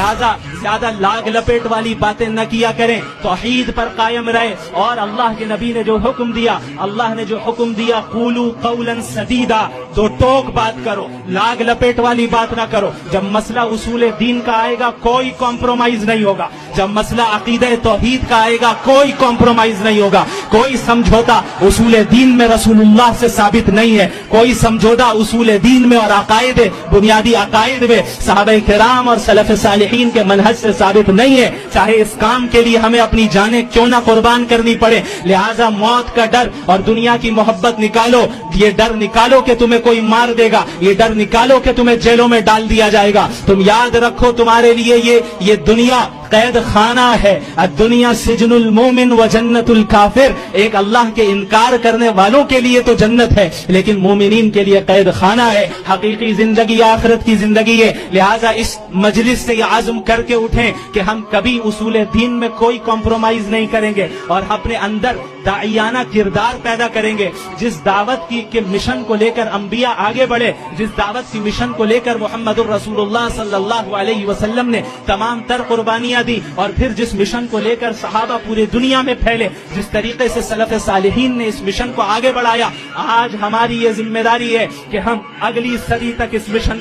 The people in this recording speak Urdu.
لہذا زیادہ لاگ لپیٹ والی باتیں نہ کیا کریں، توحید پر قائم رہے، اور اللہ کے نبی نے جو حکم دیا، اللہ نے جو حکم دیا قولوا قولا سدیدا، تو ٹوک بات کرو، لاگ لپیٹ والی بات نہ کرو۔ جب مسئلہ اصول دین کا آئے گا کوئی کمپرومائز نہیں ہوگا، جب مسئلہ عقیدہ توحید کا آئے گا کوئی کمپرومائز نہیں ہوگا، کوئی سمجھوتا اصول دین میں رسول اللہ سے ثابت نہیں ہے، کوئی سمجھوتا اصول دین میں اور عقائد بنیادی عقائد میں صحابہ کرام اور سلف صالحین کے منہج سے ثابت نہیں ہے، چاہے اس کام کے لیے ہمیں اپنی جانیں کیوں نہ قربان کرنی پڑے۔ لہذا موت کا ڈر اور دنیا کی محبت نکالو، یہ ڈر نکالو کہ تمہیں کوئی مار دے گا، یہ ڈر نکالو کہ تمہیں جیلوں میں ڈال دیا جائے گا۔ تم یاد رکھو تمہارے لیے یہ دنیا قید خانہ ہے، الدنیا سجن المومن و جنت الکافر۔ ایک اللہ کے انکار کرنے والوں کے لیے تو جنت ہے، لیکن مومنین کے لیے قید خانہ ہے۔ حقیقی زندگی آخرت کی زندگی ہے۔ لہذا اس مجلس سے یہ عزم کر کے اٹھیں کہ ہم کبھی اصول دین میں کوئی کمپرومائز نہیں کریں گے، اور اپنے اندر داعیانہ کردار پیدا کریں گے۔ جس دعوت کے مشن کو لے کر انبیاء آگے بڑھے، جس دعوت کی مشن کو لے کر محمد الرسول اللہ صلی اللہ علیہ وسلم نے تمام تر قربانیاں دی، اور پھر جس مشن کو لے کر صحابہ پورے دنیا میں پھیلے، جس طریقے سے سلف صالحین نے اس مشن کو آگے بڑھایا، آج ہماری یہ ذمہ داری ہے کہ ہم اگلی صدی تک اس مشن